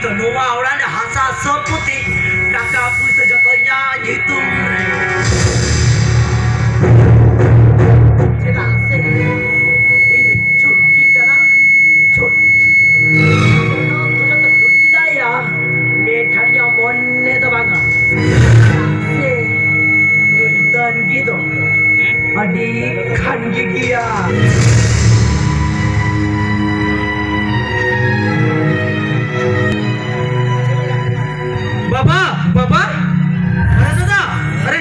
itu nuwa orang dah hasa seputi kakak puisa jotonya itu jelas ini cutki kana cutki itu joto cutki dah ya methariya monne da banga se dan gitu adik kan gigia बाबा बाबा अरे दादा अरे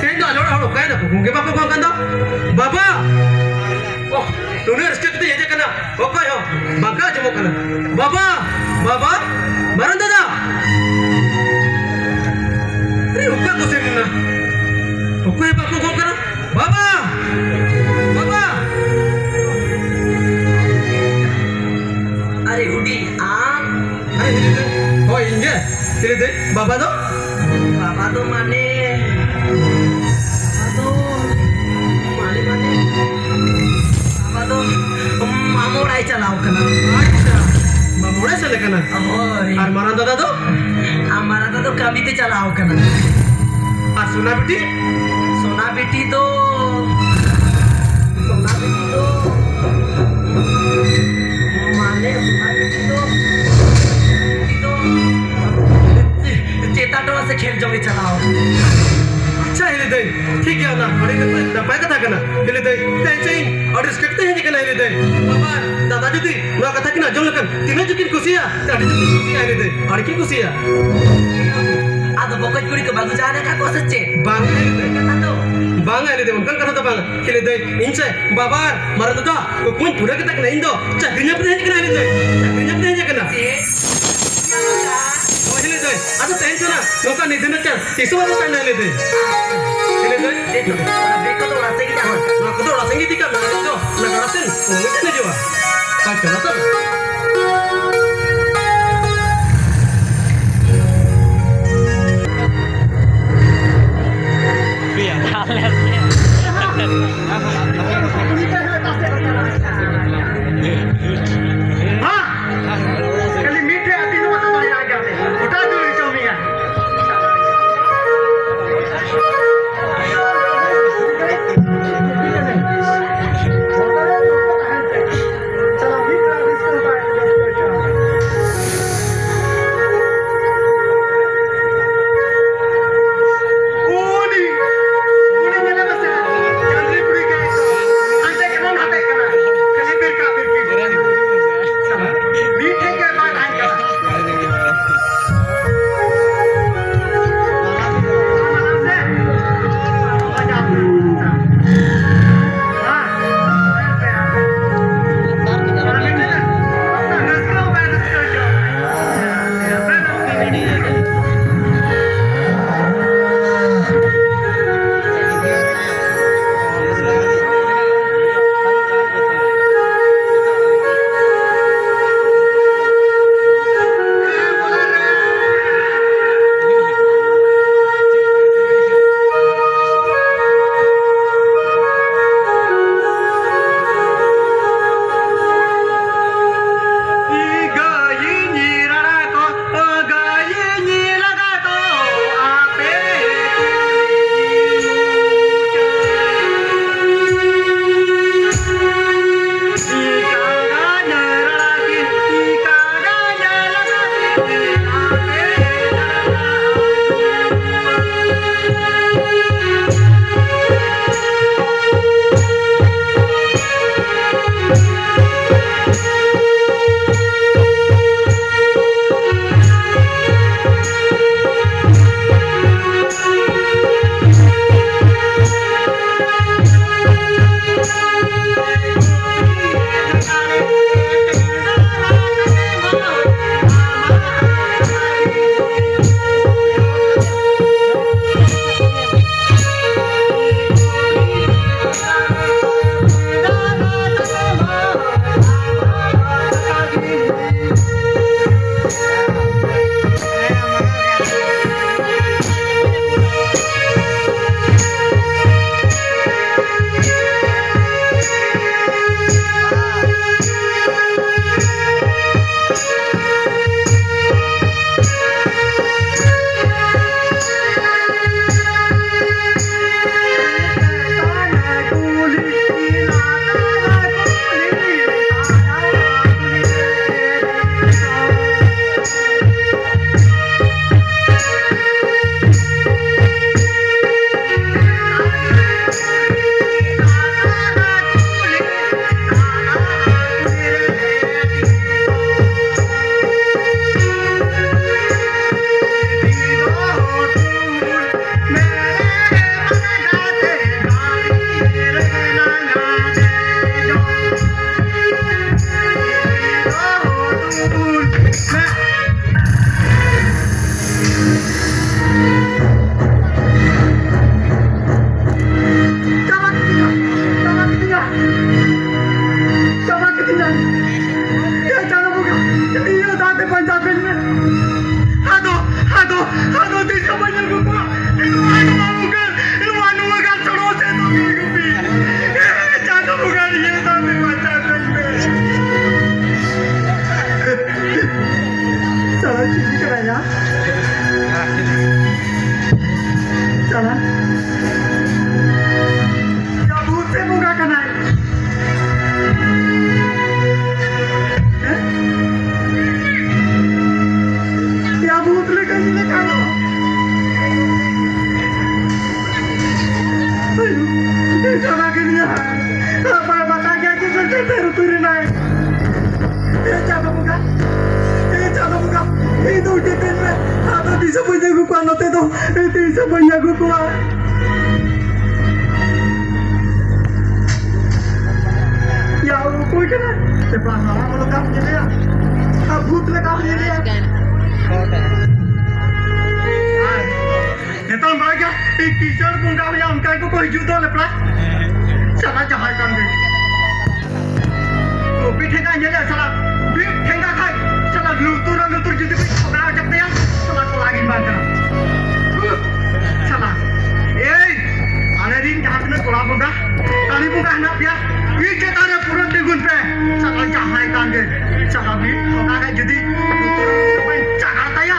कहीं तो आलोड़ा हो कहीं ना घूंगे बाबा कौन कंदा बाबा ओह तूने इसके कितने ये देखना ओके हो बाका जमो करना बाबा बाबा मरन दादा अरे ऊपर तो से ना ऊपर बाबा कौन करना बाबा बाबा अरे उडी आम अरे हो इंगे तेरे दे बाबा तो माने बाबा तो मामोड़ाई चलाओ कना अच्छा मामोड़ा से लेकर ना और और मरन दादा तो हमारा तो कभी ते चलाओ कना और सोना बेटी सोना बेटी तो माने सोना बेटी तो चेता टोला से खेल जोगे चलाओ अच्छा हेले दे ठीक है ना अरे ना पाए कथा करना हेले दे तेचे और रिस्पेक्ट है नहीं करना हेले दे बाबा दादा जी ना कथा की ना जों लकन तीनों जुकिन खुशिया ताड़ी जुकिन खुशिया हेले दे और की खुशिया आदो बकज गुड़ी के बागु जाने का कोशिश चे बांग हेले दे कथा तो बांग हेले दे उनका कथा तो बांग हेले दे इनसे बाबा मरद तो कोई पूरा कथा करना इंदो चाकरियां पे नहीं करना हेले दे चाकरियां पे नहीं करना हेले दे आता टेंशन ना लोका निधन चल इस बार तो हेले दे हेले दे देखो तो रास्ते की जाओ ना को तो रासेंगे दिखा ना तो ना करासन वो नहीं जवा काय करा तो ya. Salah. Ya भूत से मुका करना है या भूत लेकर जिले खाना ये सब आगे नहीं है apa bata क्या कि सच्चे तेरे तुरे ना है ये चाबा मुका ये तो उठे तेरे में आता दिशा बंजा को पाना ते तो ये दिशा बंजा को कुआ या वो कोई क्या ते पाना वाला काम नहीं है अब भूत ले काम नहीं है ये तो हमारा क्या एक टीचर बुंगा या उनका को कोई जूता ले पड़ा चला जहां काम दे तो पीठे का ये चला ठेंगा खाए चला लुतुर जुदी कोई पकड़ा सकते हैं चला को लागिन बांध करा चला ए आने दिन जहां में कोला बुंगा काली बुंगा है ना पिया ये के तारे पूरा दिगुन पे चला जहां काम दे चला भी पकड़ा का जुदी लुतुर कोई चगाता या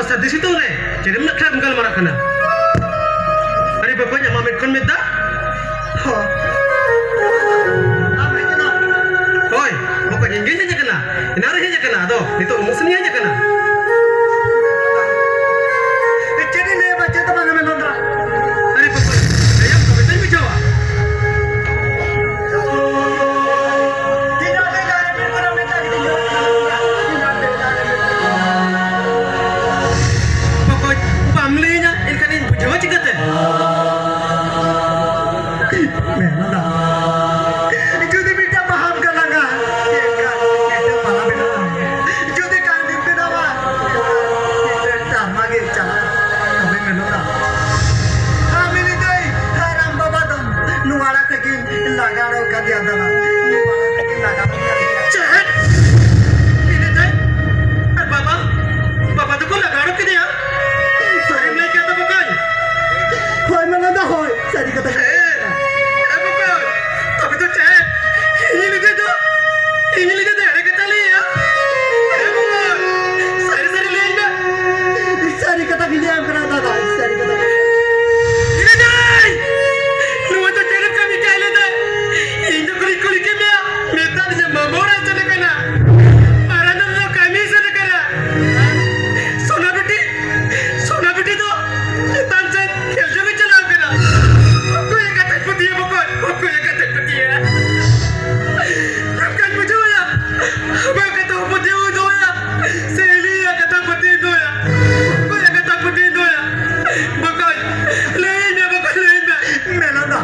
sa di situ le. Jadi nak kelab gal marak kana. Ari pokoknya mamet kon medda. Ho. Apa itu nak? Hoy, pokoknya ngi aja kana. Inara aja kana do. Itu musun aja kana. Jadi ni baca tu mana melondra? Ari pokoknya ayam kau betul bicara. Tidak ada yang pernah minta gitu. Tidak ada. Pokoknya pamlinya ikan ini bujawa cikate. Melondra. Jadi minta paham kan langa. Kita malah melondra. Jadi kan mimpi nama. Kita tak magi cakap. Tapi melondra. Kami ni dai haram baba dom. Nuara kaki lagaro kadi ada na. Nuara kaki lagaro kadi. Cek. Ini teh. Bapa tu kau lagaro ke dia? Saya mulai kata bukan. Hoy melondra hoy. Jadi kata. Bukan. Tapi tu cek. Ini dia tu. Ini dia tu. Ada kata liya. Bukan. Saya lihat dah. Sari kata gini am kena dada. Sari kata. Ini dah. Lu macam cakap kami kaya dah. Ini kulit ke dia. Meta dia mamora sana kana. Arana lo kami sana kana. Sona beti tu. Tansan खेलने में चला गया. Aku yang kata putih bukan. Aku yang kata putih ya. Bukan betul ya. Abang kata putih itu ya. Seli yang kata putih itu ya. Aku yang kata putih itu ya. Bukan. Lainnya bukan lainnya. Melondra.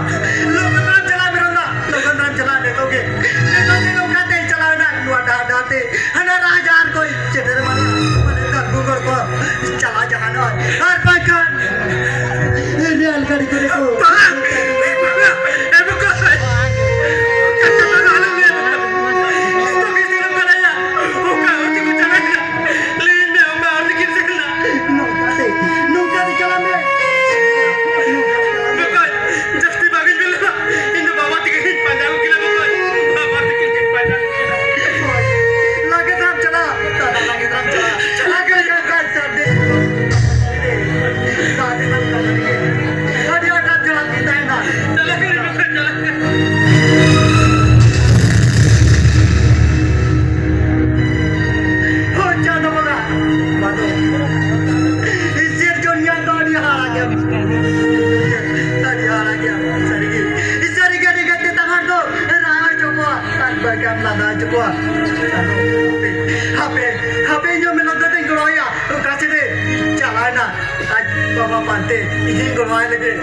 Logan ram chala melondra. Logan ram chala देखोगे. देखोगे लोग कहते हैं चला ना नुआ डाटे. हना राजार कोई चेहरे माने माने कर गूगल को चला जहान और पाkan. Ini alkari ko देखो. Bang. Bukan. Kata mana ni? Tapi sudah beraya. Bukan. Aku jalan. Lainnya orang kita kena. Nunca di chala me. Bukan. Jasti bagus bila. Ini bawa tiket panjang kila bukan. Bawa tiket panjang. Lagi ram chala. Lagi ram chala. Chala kan sarde. Sarde ram chala ni. Adi ram chala kita है ना. Jalan kiri bukan jalan. हो जाना बोला बातो इस सिर जो निया दाढ़ी हारा गया दाढ़ी हारा गया इस सारी गड्डी गड्डी तंगार दो राह चुका आज बगैर लगा चुका हापे जो मिला तो नहीं गड़ाया तो कैसे दे चला ना आज बाबा पाते इन्हीं गड़ाए लगे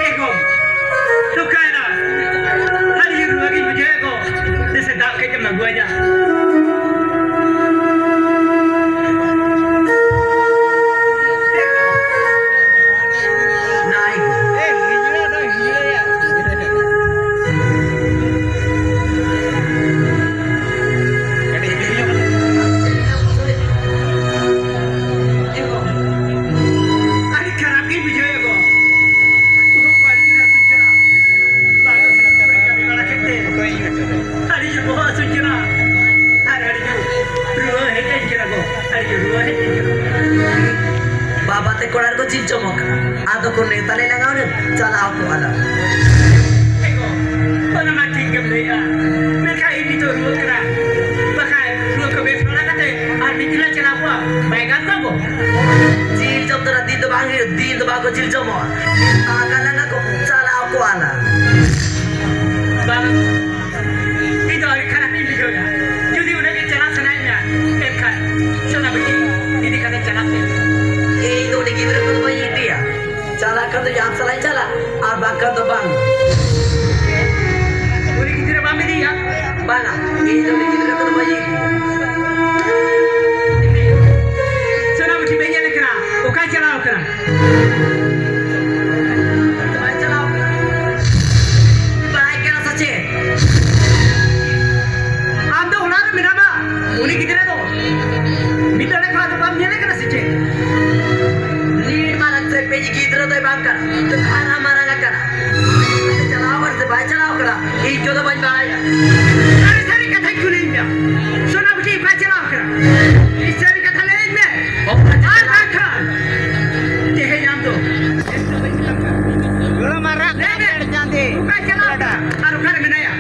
Ego. Tu kena. Hari ini lagi berjago. Dia sedap kerja maguanya. Aru kan menaya.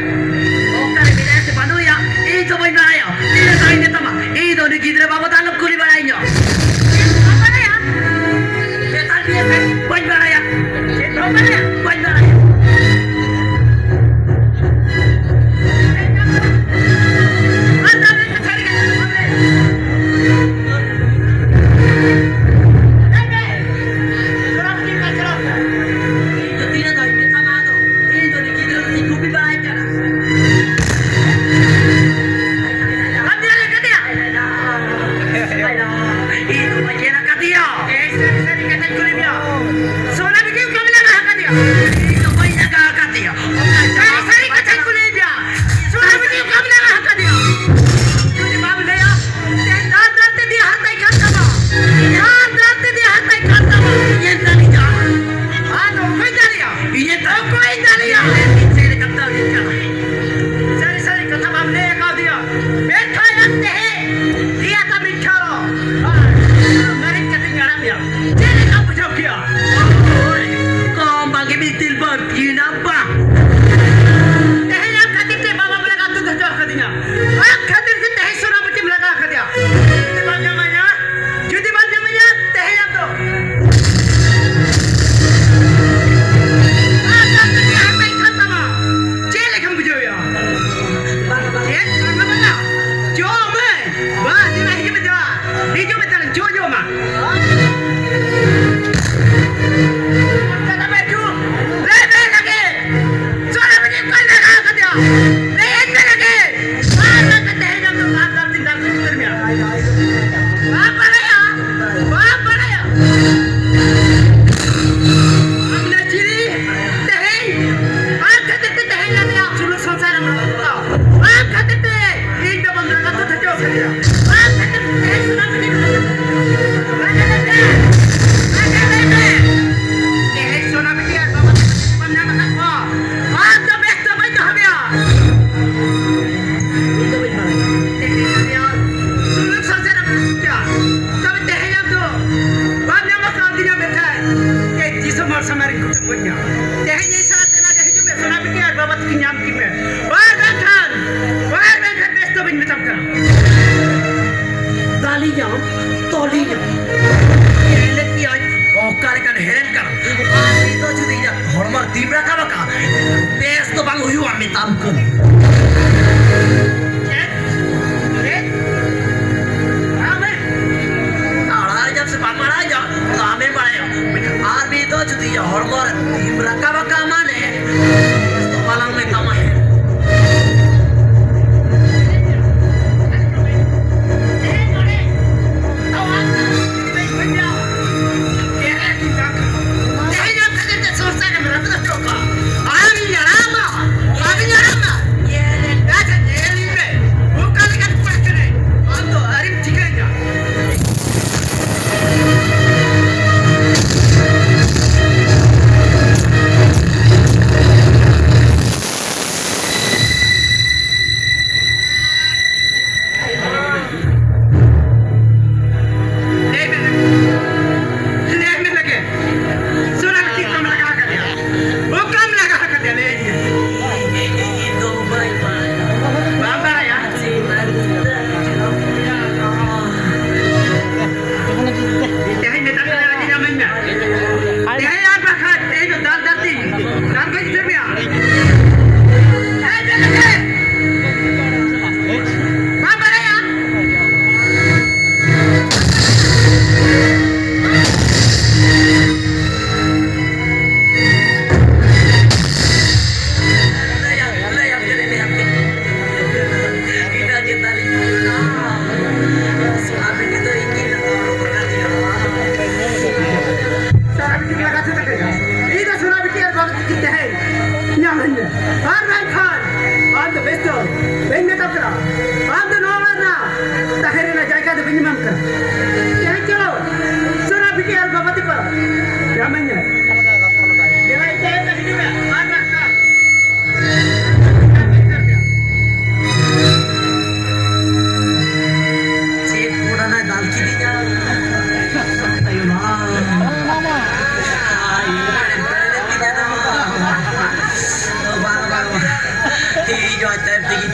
Okare bidaya se panuya, ei to boy baraya. Tira sai de tama. Ei do ni gidre baba talab kuli barainya. Apa ya? Betal biye pe boy baraya. Se to baraya, boy baraya. Anda be cari kan हमने.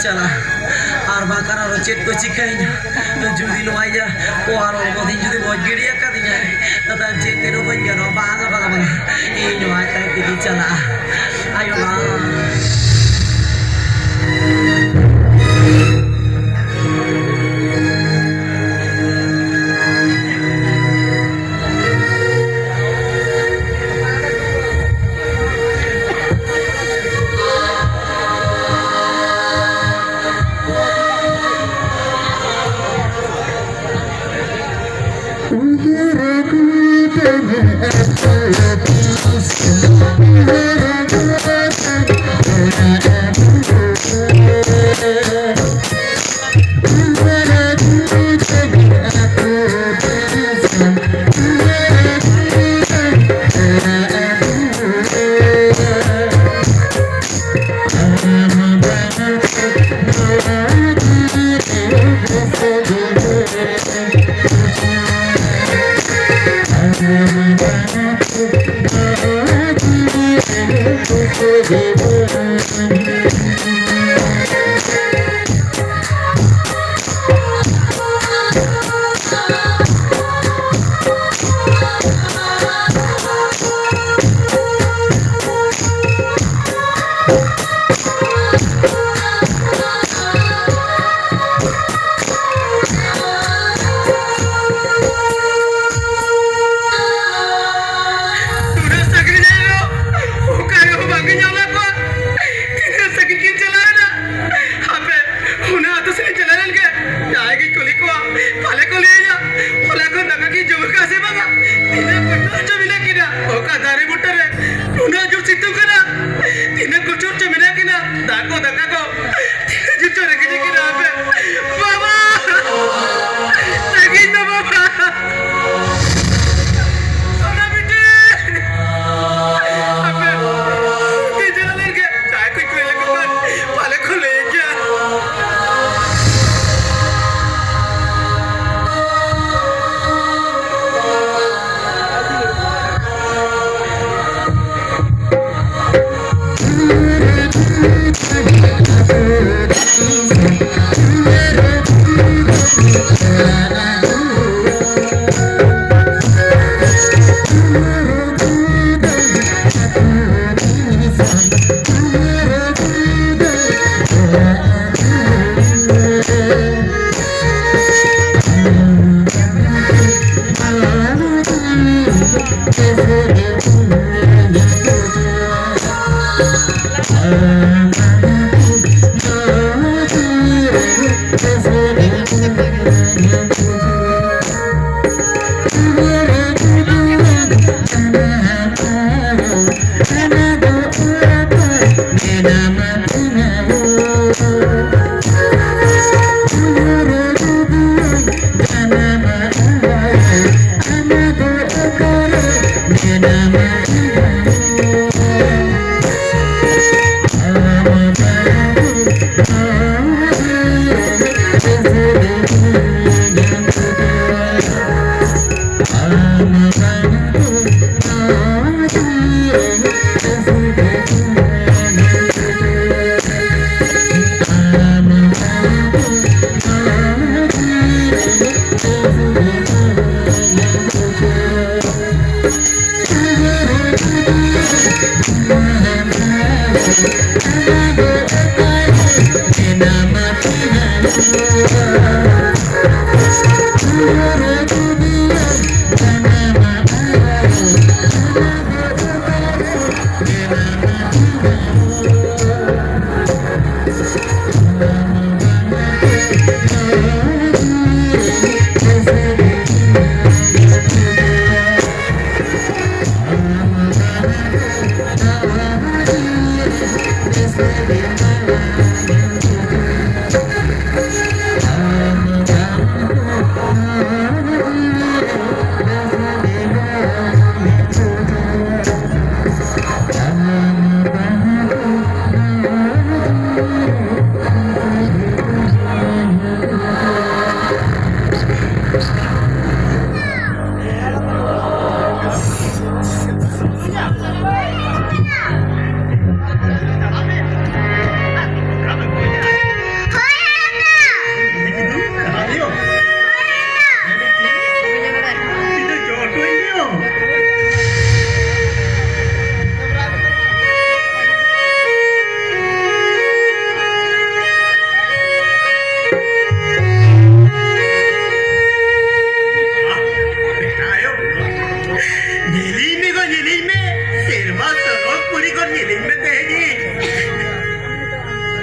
cala ar bakar aro chet ko cikainya judi no aja ko aro ko din judi boj giri akadinya ta chet no boj gano banga banga inyo ata pidi cala ayo lah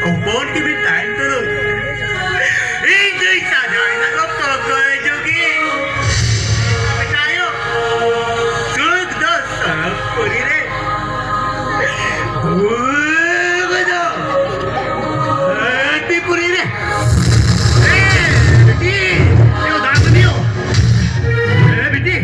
Ampun kibintain terus. Ini saja nak doktor kau jogi. Percaya. Sud dosa puri re. Betul. Hati puri re. Beti, yo dah beliau. Beti.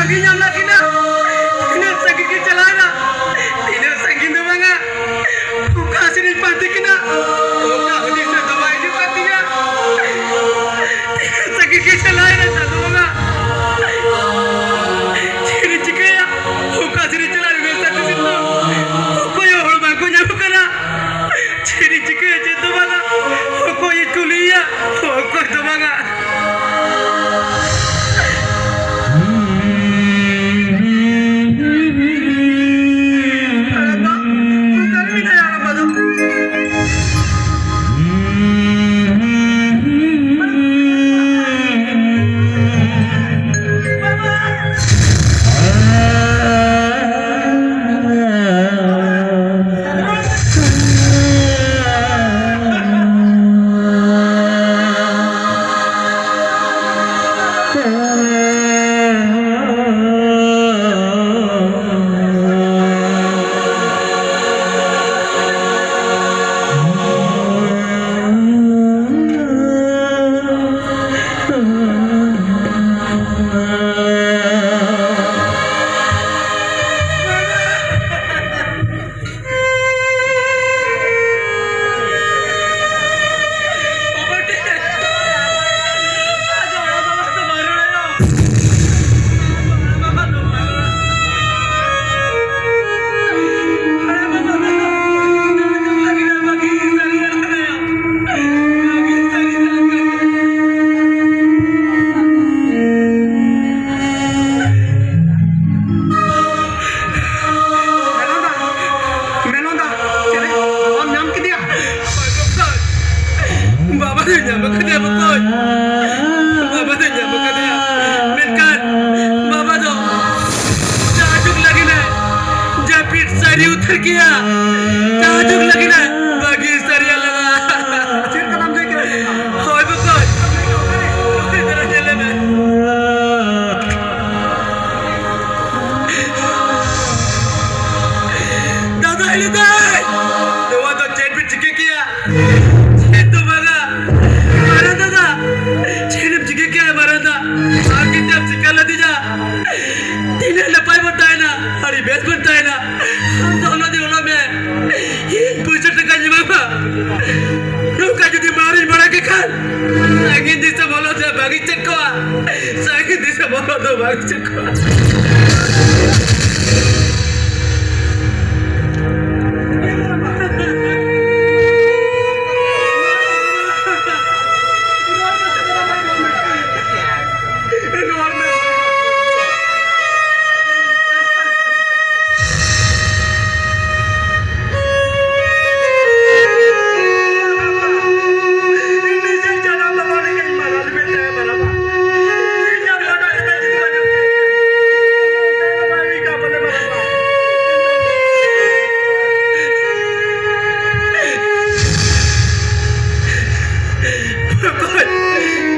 baginya lagi na. Ini sakit celana. Ini sakit tu manga. Buka sini pati kena. Buka ini sedua ini patinya. Sakit celana satu manga. Ciri cikaya. Buka sini celana biasa tu situ. Buka yo orang bagunya buka na. Ciri cikaya itu manga. Buka itu kuliah. Buka itu manga. Base बनता है ना दोनों दिनों में balik juga.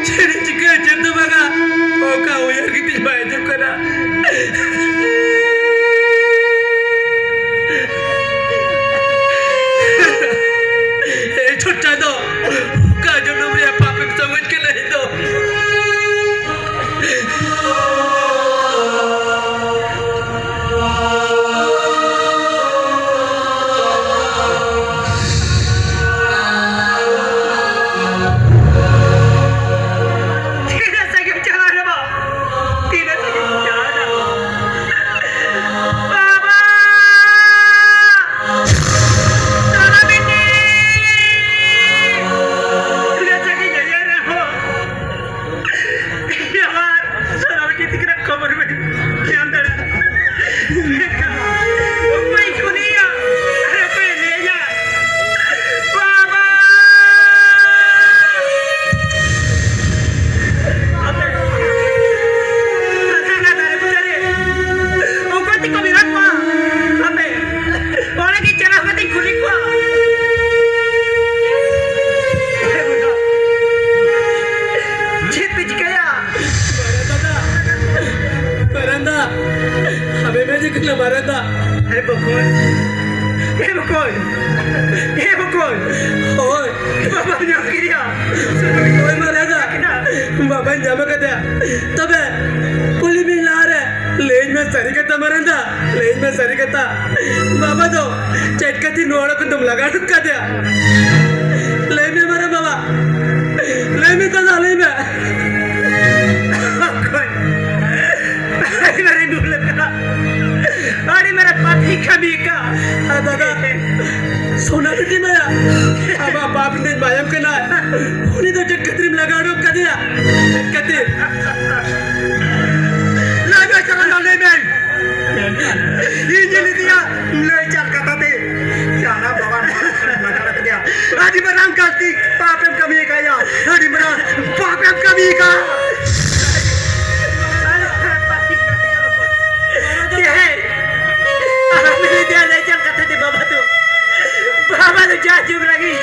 Jadi jika jatuh baka, oh kau yang kita baju kena. छोटा दो का जो नंबर पापे समझ के नहीं दो बाबा तो चटकती नोड़ा को तुम लगा टुका दिया ले में मरा बाबा ले में तो ले में मेरे दूल्हे का अरे मेरा पति कभी का दादा सोना बेटी मेरा अब बाप ने बायम के ना उन्हीं तो चटकती में लगा टुका दिया चटकती लगा चला ले में ini dia lecar kata deh cara bawa masyarakat dia adi berang kaki papem kami kaya adi berang papem kami ka dia lecar kata di baba tu jatuh lagi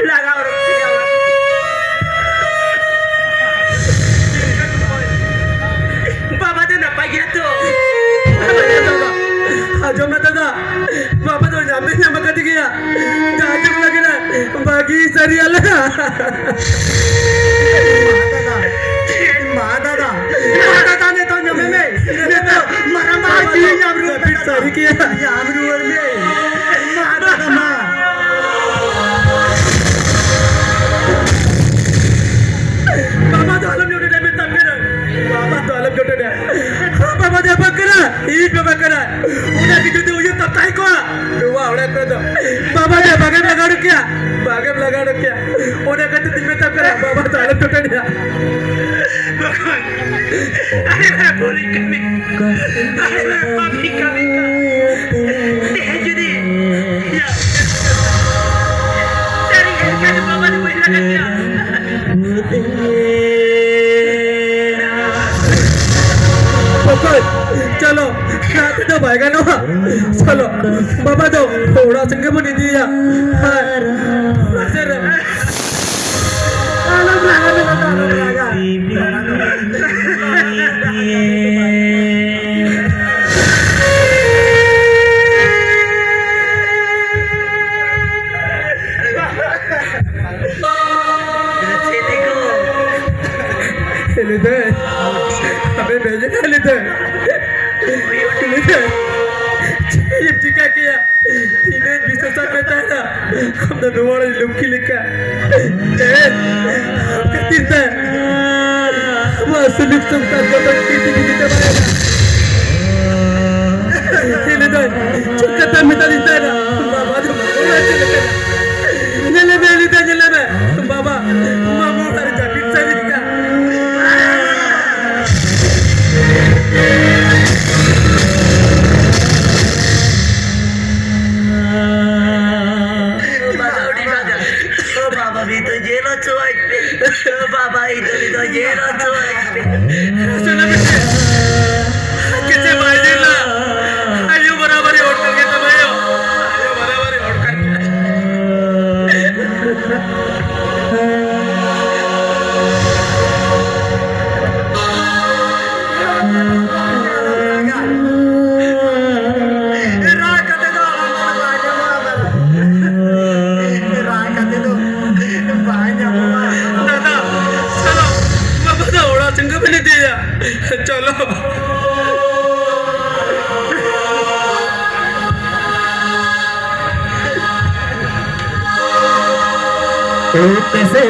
laga orang baba tu nak pagi tu जो मैं दादा बाबा तो जामे जामे cut गया जाजम लगे ना बाकी सरी अलग माँ दादा ने तो जमे में ने तो मरा मार जी यामरू फिर सरी किया यामरू और में माँ दादा माँ बाबा तो आलम जोड़े में तब के बाबा तो आलम जोड़े ने बाबा दे बकरा ईद पे बकरा उन्हें की जो ये तब ताई को दुआ उन्हें कर दो बाबा ने बागे में लगा रखा उन्हें कहते दिन में तब करा बाबा तो आलम जोड़े ने अरे मैं बोली कमी अरे मैं पापी कमी का जुदी या तेरी घर के बाबा ने कोई लगा दिया चलो रात तो भाई ना चलो बाबा तो थोड़ा संगे मुनि दिया jika kia ini bisa sampai tanah हमने दोबारा लुकी लिखा ketika वास्तविक संगतात गबट किती किती दबायला केले दोन चुकता मिटा दिसता ना बाबा जो बोला केले नेले बेली ता नेले बे बाबा मामो तारी जाबीत चाली का बाबा मी तो गेलोच वाटते बाबा इथं तो गेलोच वाटते सुना बेटे किती पाहिजेला आयु बराबर ओळख घेत बायो आयु बराबर ओळख दादा चलो बाबा दा ओळा संग बने दिया चलो कैसे